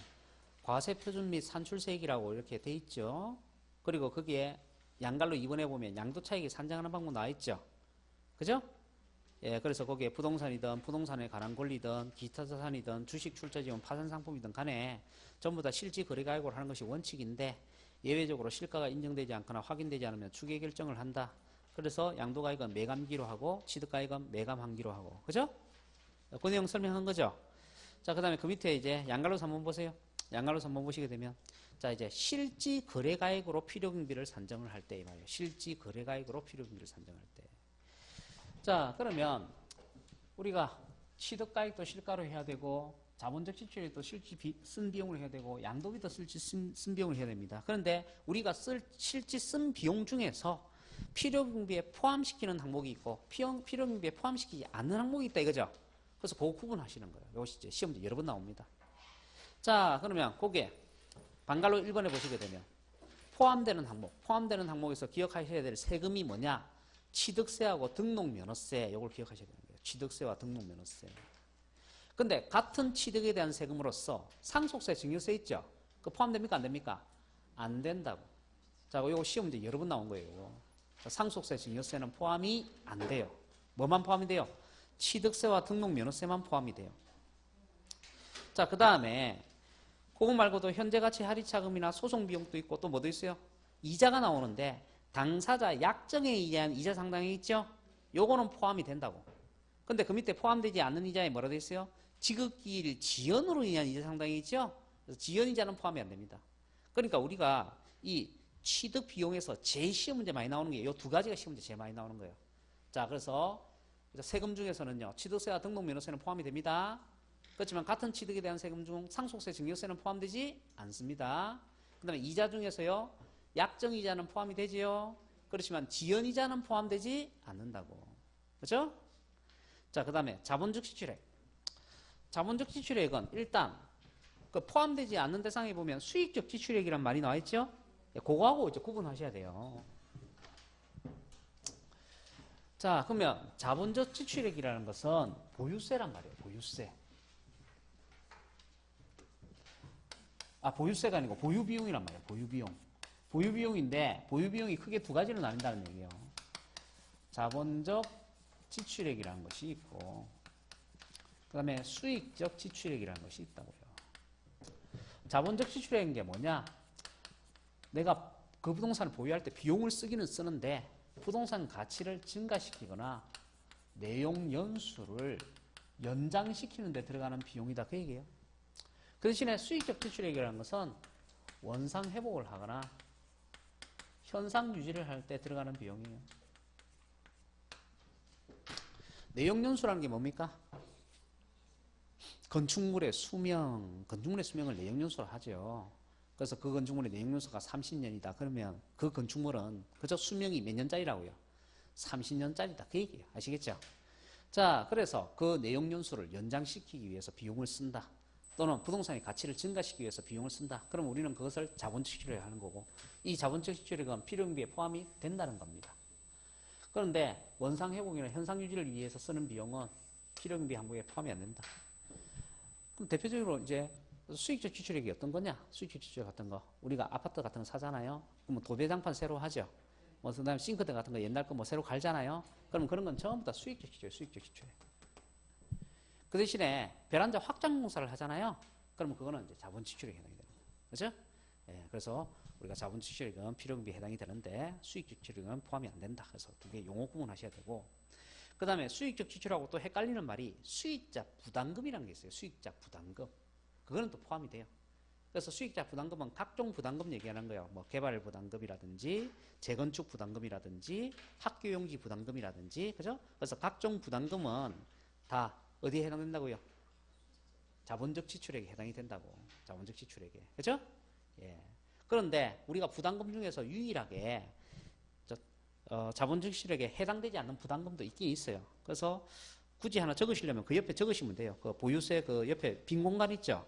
A: 과세표준 및 산출세액이라고 이렇게 돼 있죠. 그리고 거기에 양갈로 2번에 보면 양도차익이 산정하는 방법 나와 있죠. 그죠? 예, 그래서 거기에 부동산이든 부동산에 관한 권리든 기타 자산이든 주식 출자 지원 파산 상품이든 간에 전부 다 실지 거래 가액으로 하는 것이 원칙인데 예외적으로 실가가 인정되지 않거나 확인되지 않으면 추계 결정을 한다. 그래서 양도가액은 매감기로 하고 취득가액은 매감한기로 하고. 그죠? 그 내용 설명한 거죠? 자, 그 다음에 그 밑에 이제 양갈로서 한번 보세요. 양갈로서 한번 보시게 되면 자, 이제 실지 거래가액으로 필요경비를 산정을 할 때 이 말이에요. 실지 거래가액으로 필요경비를 산정할 때. 자, 그러면 우리가 취득가액도 실가로 해야 되고 자본적 지출액도 실지 쓴 비용을 해야 되고 양도비도 실지 쓴 비용을 해야 됩니다. 그런데 우리가 실지 쓴 비용 중에서 필요경비에 포함시키는 항목이 있고 필요경비에 포함시키지 않는 항목이 있다 이거죠. 그래서 그거 구분하시는 거예요. 이것이 이제 시험도 여러 번 나옵니다. 자, 그러면 거기에 방갈로 1번에 보시게 되면 포함되는 항목에서 기억하셔야 될 세금이 뭐냐? 취득세하고 등록면허세, 이걸 기억하셔야 되는 거예요. 취득세와 등록면허세. 근데 같은 취득에 대한 세금으로서 상속세, 증여세 있죠? 그 포함됩니까? 안 됩니까? 안 된다고. 자, 이거 시험 문제 여러 번 나온 거예요. 상속세, 증여세는 포함이 안 돼요. 뭐만 포함이 돼요? 취득세와 등록면허세만 포함이 돼요. 자, 그 다음에 그거 말고도 현재가치 할인차금이나 소송비용도 있고 또 뭐도 있어요? 이자가 나오는데 당사자 약정에 의한 이자 상당액 있죠? 요거는 포함이 된다고. 근데 그 밑에 포함되지 않는 이자에 뭐라 돼 있어요? 지급기일 지연으로 인한 이자 상당액 있죠? 그래서 지연이자는 포함이 안 됩니다. 그러니까 우리가 이 취득 비용에서 제일 시험 문제 많이 나오는 게 이 두 가지가 시험 문제 제일 많이 나오는 거예요. 자, 그래서 세금 중에서는요, 취득세와 등록면허세는 포함이 됩니다. 그렇지만 같은 취득에 대한 세금 중 상속세, 증여세는 포함되지 않습니다. 그 다음에 이자 중에서요, 약정이자는 포함이 되지요. 그렇지만 지연이자는 포함되지 않는다고. 그렇죠? 자, 그 다음에 자본적 지출액. 자본적 지출액은 일단 그 포함되지 않는 대상에 보면 수익적 지출액이란 말이 나와 있죠? 그거하고 이제 구분하셔야 돼요. 자, 그러면 자본적 지출액이라는 것은 보유세란 말이에요. 보유세. 아, 보유세가 아니고 보유비용이란 말이에요. 보유비용. 보유비용인데 보유비용이 크게 두 가지로 나뉜다는 얘기예요. 자본적 지출액이라는 것이 있고 그 다음에 수익적 지출액이라는 것이 있다고요. 자본적 지출액인 게 뭐냐? 내가 그 부동산을 보유할 때 비용을 쓰기는 쓰는데 부동산 가치를 증가시키거나 내용 연수를 연장시키는 데 들어가는 비용이다 그 얘기예요. 그 대신에 수익적 지출액이라는 것은 원상 회복을 하거나 현상 유지를 할 때 들어가는 비용이에요. 내용 연수라는 게 뭡니까? 건축물의 수명을 내용 연수로 하죠. 그래서 그 건축물의 내용 연수가 30년이다. 그러면 그 건축물은 그저 수명이 몇 년짜리라고요? 30년짜리다. 그 얘기예요. 아시겠죠? 자, 그래서 그 내용 연수를 연장시키기 위해서 비용을 쓴다. 또는 부동산의 가치를 증가시키기 위해서 비용을 쓴다. 그럼 우리는 그것을 자본적 지출액을 하는 거고 이 자본적 지출액은 필요경비에 포함이 된다는 겁니다. 그런데 원상 회복이나 현상 유지를 위해서 쓰는 비용은 필요경비 항목에 포함이 안 된다. 그럼 대표적으로 이제 수익적 지출액이 어떤 거냐? 수익적 지출액 같은 거. 우리가 아파트 같은 거 사잖아요. 그러면 도배장판 새로 하죠. 뭐 그다음에 싱크대 같은 거 옛날 거 뭐 새로 갈잖아요. 그러면 그런 건 전부 다 수익적 지출액, 수익적 지출액. 그 대신에 베란다 확장 공사를 하잖아요. 그러면 그거는 이제 자본 지출액에 해당이 됩니다. 그렇죠? 예, 그래서 우리가 자본 지출액은 필요경비에 해당이 되는데 수익적 지출액은 포함이 안 된다. 그래서 두 개 용어 구분하셔야 되고 그 다음에 수익적 지출하고 또 헷갈리는 말이 수익자 부담금이라는 게 있어요. 수익자 부담금. 그거는 또 포함이 돼요. 그래서 수익자 부담금은 각종 부담금 얘기하는 거예요. 뭐 개발 부담금이라든지 재건축 부담금이라든지 학교용지 부담금이라든지 그죠? 그래서 각종 부담금은 다 어디에 해당된다고요? 자본적 지출액에 해당이 된다고. 자본적 지출액에. 그죠? 예. 그런데 우리가 부담금 중에서 유일하게 자본적 지출액에 해당되지 않는 부담금도 있긴 있어요. 그래서 굳이 하나 적으시려면 그 옆에 적으시면 돼요. 그 보유세 그 옆에 빈 공간 있죠?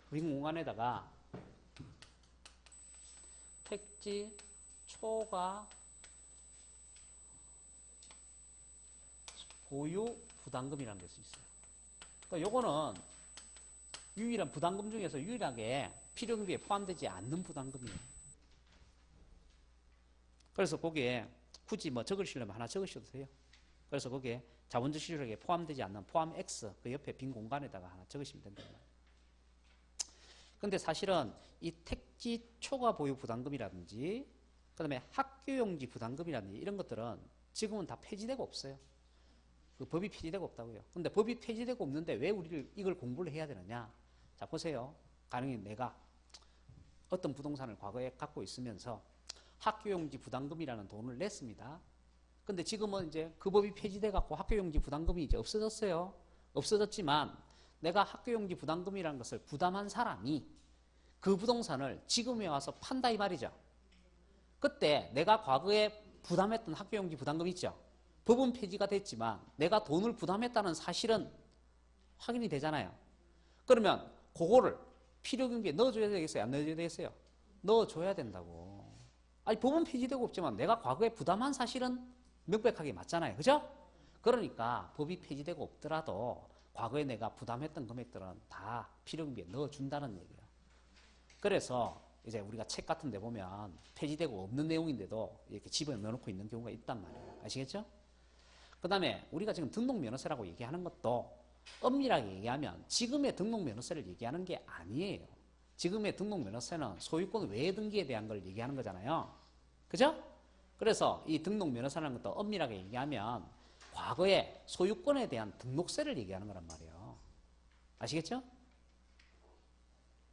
A: 그 빈 공간에다가 택지 초과 보유 부담금이라는 게 있어요. 그러니까 요거는 유일한 부담금 중에서 유일하게 필요경비에 포함되지 않는 부담금이에요. 그래서 거기에 굳이 뭐 적으시려면 하나 적으셔도 돼요. 그래서 거기에 자본적 실효력에 포함되지 않는 포함 X 그 옆에 빈 공간에다가 하나 적으시면 된다. 근데 사실은 이 택지 초과 보유 부담금이라든지 그다음에 학교용지 부담금이라든지 이런 것들은 지금은 다 폐지되고 없어요. 그 법이 폐지되고 없다고요. 근데 법이 폐지되고 없는데 왜 우리를 이걸 공부를 해야 되느냐? 자, 보세요. 가령이 내가 어떤 부동산을 과거에 갖고 있으면서 학교용지 부담금이라는 돈을 냈습니다. 근데 지금은 이제 그 법이 폐지돼 갖고 학교용지 부담금이 이제 없어졌어요. 없어졌지만 내가 학교용지 부담금이라는 것을 부담한 사람이 그 부동산을 지금에 와서 판다 이 말이죠. 그때 내가 과거에 부담했던 학교용지 부담금 있죠. 법은 폐지가 됐지만 내가 돈을 부담했다는 사실은 확인이 되잖아요. 그러면 그거를 필요경비에 넣어줘야 되겠어요? 안 넣어줘야 되겠어요? 넣어줘야 된다고. 아니 법은 폐지되고 없지만 내가 과거에 부담한 사실은 명백하게 맞잖아요. 그죠? 그러니까 법이 폐지되고 없더라도 과거에 내가 부담했던 금액들은 다 필요경비에 넣어준다는 얘기예요. 그래서 이제 우리가 책 같은 데 보면 폐지되고 없는 내용인데도 이렇게 집어넣어놓고 있는 경우가 있단 말이에요. 아시겠죠? 그 다음에 우리가 지금 등록면허세라고 얘기하는 것도 엄밀하게 얘기하면 지금의 등록면허세를 얘기하는 게 아니에요. 지금의 등록면허세는 소유권 외의 등기에 대한 걸 얘기하는 거잖아요. 그죠? 그래서 이 등록면허세라는 것도 엄밀하게 얘기하면 과거에 소유권에 대한 등록세를 얘기하는 거란 말이에요. 아시겠죠?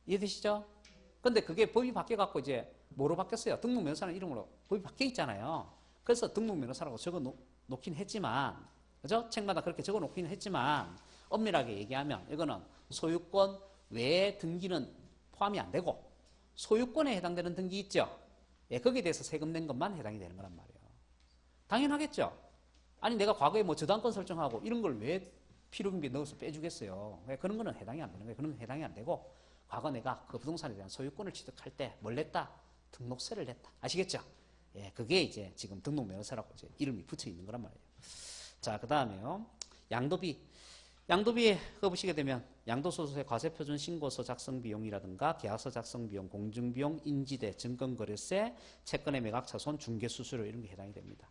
A: 이해되시죠? 근데 그게 법이 바뀌어갖고 이제 뭐로 바뀌었어요? 등록면허사는 이름으로 법이 바뀌어 있잖아요. 그래서 등록면허사라고 적어 놓긴 했지만, 그죠? 책마다 그렇게 적어 놓긴 했지만, 엄밀하게 얘기하면 이거는 소유권 외의 등기는 포함이 안 되고, 소유권에 해당되는 등기 있죠? 예, 거기에 대해서 세금 낸 것만 해당이 되는 거란 말이에요. 당연하겠죠? 아니, 내가 과거에 뭐 저당권 설정하고 이런 걸 왜 필요경비에 넣어서 빼주겠어요? 그런 거는 해당이 안 되는 거예요. 그런 건 해당이 안 되고, 과거 내가 그 부동산에 대한 소유권을 취득할 때 뭘 냈다? 등록세를 냈다. 아시겠죠? 예, 그게 이제 지금 등록면허세라고 이제 이름이 붙여 있는 거란 말이에요. 자, 그 다음에요. 양도비. 양도비에 그거 보시게 되면 양도소득세 과세표준 신고서 작성 비용이라든가 계약서 작성 비용, 공증비용, 인지대, 증권거래세, 채권의 매각차손, 중개수수료 이런 게 해당이 됩니다.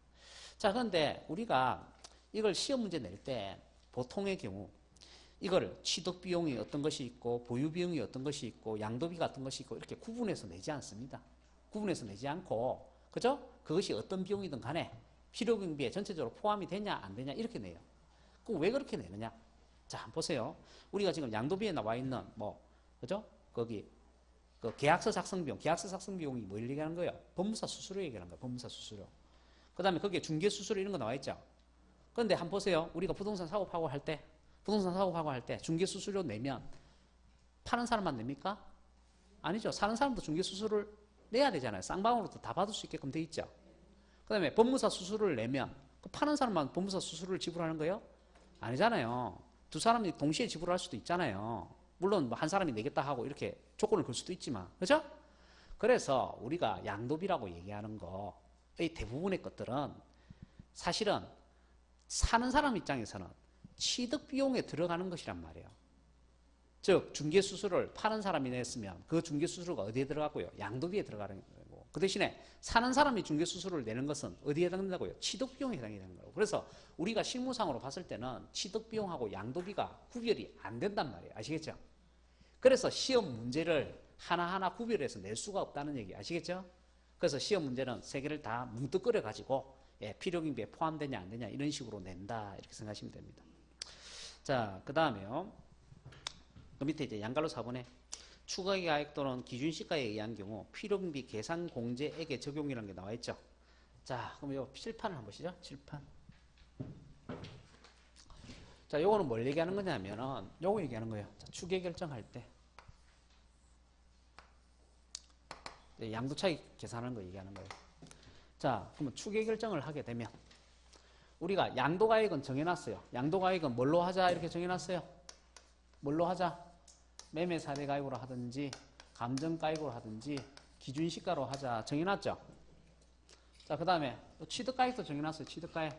A: 자, 그런데 우리가 이걸 시험 문제 낼 때 보통의 경우 이거를 취득비용이 어떤 것이 있고 보유비용이 어떤 것이 있고 양도비가 어떤 것이 있고 이렇게 구분해서 내지 않습니다. 구분해서 내지 않고 그죠? 그것이 어떤 비용이든 간에 필요경비에 전체적으로 포함이 되냐 안 되냐 이렇게 내요. 그럼 왜 그렇게 내느냐? 자, 한번 보세요. 우리가 지금 양도비에 나와 있는 그죠? 거기 그 계약서 작성 비용, 계약서 작성 비용이 뭘 얘기하는 거예요? 법무사 수수료 얘기하는 거예요. 법무사 수수료. 그 다음에 거기에 중개 수수료 이런 거 나와 있죠. 그런데 한번 보세요. 우리가 부동산 사업하고 할 때 중개 수수료 내면 파는 사람만 냅니까? 아니죠. 사는 사람도 중개 수수료를 내야 되잖아요. 쌍방으로도 다 받을 수 있게끔 돼 있죠. 그 다음에 법무사 수수료를 내면 그 파는 사람만 법무사 수수료를 지불하는 거예요? 아니잖아요. 두 사람이 동시에 지불할 수도 있잖아요. 물론 뭐 한 사람이 내겠다 하고 이렇게 조건을 걸 수도 있지만, 그죠? 그래서 우리가 양도비라고 얘기하는 거의 대부분의 것들은 사실은 사는 사람 입장에서는 취득 비용에 들어가는 것이란 말이에요. 즉 중개수수료를 파는 사람이 냈으면 그 중개수수료가 어디에 들어가고요? 양도비에 들어가는 거고. 그 대신에 사는 사람이 중개수수료를 내는 것은 어디에 해당된다고요? 취득비용에 해당이 되는 거고. 그래서 우리가 실무상으로 봤을 때는 취득비용하고 양도비가 구별이 안 된단 말이에요. 아시겠죠? 그래서 시험 문제를 하나하나 구별해서 낼 수가 없다는 얘기 아시겠죠? 그래서 시험 문제는 세 개를 다 뭉뚱그려 가지고 필요경비에 포함되냐 안 되냐 이런 식으로 낸다 이렇게 생각하시면 됩니다. 자, 그 다음에요. 그 밑에 이제 양갈로 4번에 추가가액 또는 기준시가에 의한 경우 필요경비 계산 공제액의 적용이라는 게 나와 있죠. 자, 그럼 요 칠판을 한번 보시죠. 칠판. 자, 요거는 뭘 얘기하는 거냐면은 요거 얘기하는 거예요. 자, 추계 결정할 때 양도 차익 계산하는 거 얘기하는 거예요. 자, 그러면 추계 결정을 하게 되면 우리가 양도가액은 정해놨어요. 양도가액은 뭘로 하자 이렇게 정해놨어요. 뭘로 하자? 매매 사례가액으로 하든지 감정가액으로 하든지 기준시가로 하자 정해놨죠. 자, 그 다음에 취득가액도 정해놨어요. 취득가액.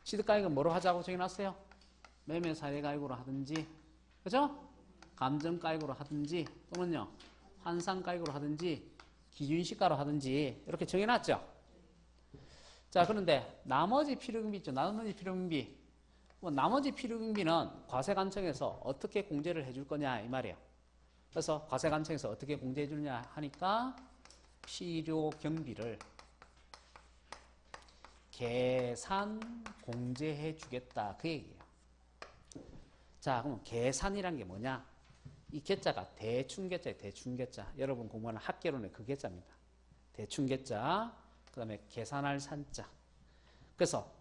A: 취득가액은 뭐로 하자고 정해놨어요? 매매 사례가액으로 하든지, 그죠? 감정가액으로 하든지 또는요 환산가액으로 하든지 기준시가로 하든지 이렇게 정해놨죠. 자, 그런데 나머지 필요경비 있죠. 나머지 필요경비. 나머지 필요경비는 과세관청에서 어떻게 공제를 해줄 거냐 이 말이에요. 그래서 과세관청에서 어떻게 공제해 주느냐 하니까 필요경비를 계산 공제해 주겠다 그 얘기예요. 자, 그럼 계산이란 게 뭐냐? 이 계자가 대충계자예요. 대충계자. 여러분 공부하는 학개론의 그 계자입니다. 대충계자, 그 다음에 계산할 산자. 그래서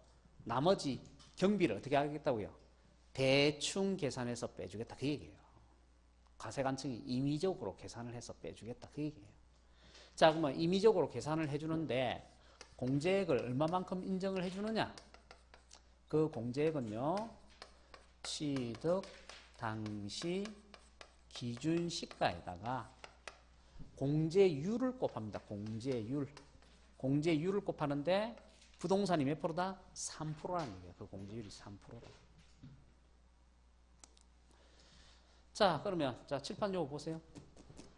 A: 나머지 경비를 어떻게 하겠다고요? 대충 계산해서 빼주겠다 그 얘기예요. 과세관청이 임의적으로 계산을 해서 빼주겠다 그 얘기예요. 자, 그러면 임의적으로 계산을 해주는데 공제액을 얼마만큼 인정을 해주느냐? 그 공제액은요, 취득 당시 기준 시가에다가 공제율을 곱합니다. 공제율. 공제율을 곱하는데 부동산이 몇 프로다? 3%라는 얘기예요. 그 공제율이 3%다. 자, 그러면 자, 칠판 요거 보세요.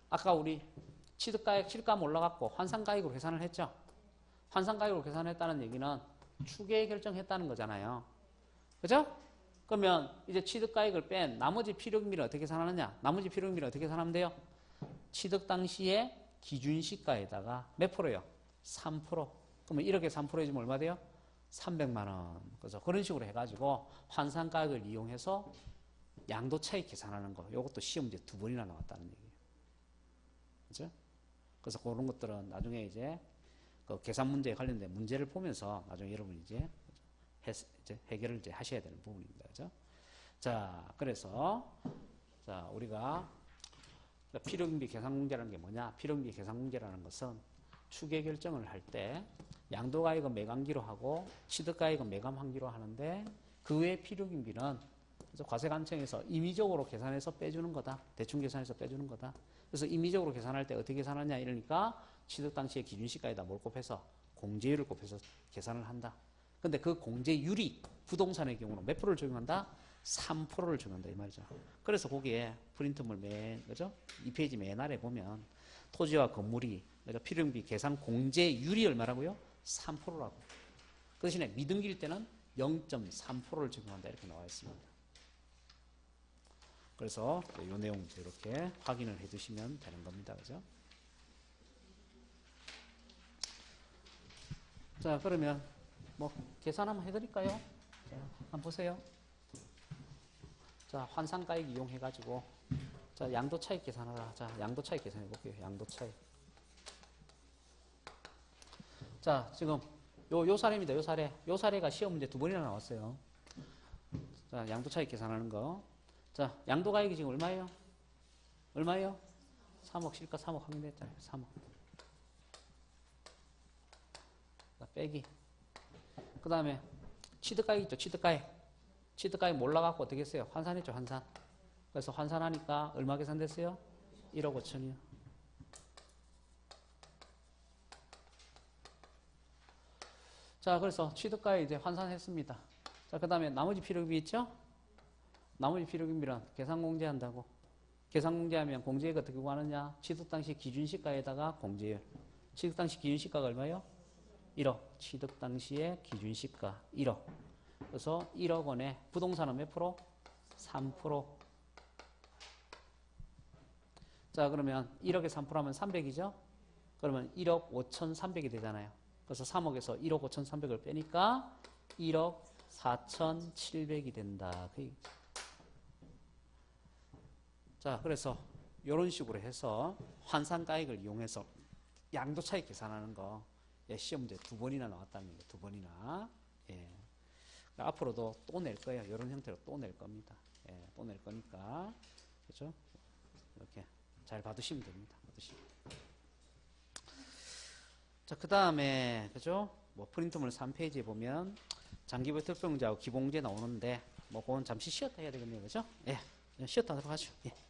A: 아까 우리 취득가액 실감 올라갔고 환산가액으로 계산을 했죠. 환산가액으로 계산했다는 얘기는 추계 결정했다는 거잖아요. 그죠? 그러면 이제 취득가액을 뺀 나머지 필요경비를 어떻게 계산하느냐? 나머지 필요경비를 어떻게 계산하면 돼요? 취득 당시에 기준시가에다가 몇 프로요? 3%. 그러면 1억에 3% 해주면 얼마 돼요? 300만 원. 그래서 그런 식으로 해가지고 환산가액을 이용해서 양도차익 계산하는 거. 이것도 시험 문제 2번이나 나왔다는 얘기예요. 그죠? 그래서 그런 것들은 나중에 이제 그 계산 문제에 관련된 문제를 보면서 나중에 여러분이 이제 해결을 이제 하셔야 되는 부분입니다. 그죠? 자, 그래서 자, 우리가 필요경비 계산공제라는 게 뭐냐? 필요경비 계산공제라는 것은 추계 결정을 할 때 양도가액은 매감기로 하고 취득가액은 매감환기로 하는데 그 외 필요경비는 과세관청에서 임의적으로 계산해서 빼주는 거다. 대충 계산해서 빼주는 거다. 그래서 임의적으로 계산할 때 어떻게 계산하냐 이러니까 취득 당시에 기준시가에다 뭘 곱해서 공제율을 곱해서 계산을 한다. 근데 그 공제율이 부동산의 경우는 몇 프로를 적용한다? 3%를 적용한다 이 말이죠. 그래서 거기에 프린트물 그죠? 2페이지 맨 아래 보면 토지와 건물이 그죠? 필요경비 계산 공제율이 얼마라고요? 3%라고. 그 대신에 미등기일 때는 0.3%를 적용한다 이렇게 나와 있습니다. 그래서 이 내용 이렇게 확인을 해 두시면 되는 겁니다. 그죠? 자, 그러면 뭐 계산 한번 해드릴까요? 자, 한번 보세요. 자, 환산가액 이용해가지고 자, 양도차익 계산하라. 자, 양도차익 계산해 볼게요. 양도차익. 자, 지금 요 사례입니다. 요 사례. 요 사례가 시험 문제 2번이나 나왔어요. 자, 양도차익 계산하는 거. 자, 양도가액이 지금 얼마예요? 얼마예요? 3억, 시가 3억 확인됐잖아요. 3억. 자, 빼기. 그 다음에 취득가액 있죠. 취득가액. 취득가액 몰라갖고 어떻게 했어요? 환산했죠. 환산. 그래서 환산하니까 얼마 계산됐어요? 1억 5천이요. 자, 그래서 취득가액 이제 환산했습니다. 자, 그 다음에 나머지 필요경비 있죠? 나머지 필요경비는 계산공제한다고. 계산공제하면 공제액 어떻게 구하느냐? 취득 당시 기준시가에다가 공제율. 취득 당시 기준시가가 얼마예요? 1억. 취득 당시의 기준시가 1억. 그래서 1억 원에 부동산은 몇 프로? 3%. 자, 그러면 1억에 3%하면 300이죠? 그러면 1억 5,300이 되잖아요. 그래서 3억에서 1억 5,300을 빼니까 1억 4,700이 된다. 자, 그래서 이런 식으로 해서 환산가액을 이용해서 양도차익 계산하는 거 시험 문제 2번이나 나왔다는 얘기예요. 2번이나. 예. 앞으로도 또 낼 거예요. 이런 형태로 또 낼 겁니다. 예, 또 낼 거니까. 그죠? 이렇게 잘 봐두시면 됩니다. 봐두시면. 자, 그 다음에, 그죠? 뭐, 프린트물 3페이지에 보면 장기부 특별공제하고 기본공제 나오는데, 뭐, 그건 잠시 쉬었다 해야 되겠네요. 그죠? 예. 쉬었다 하도록 하죠. 예.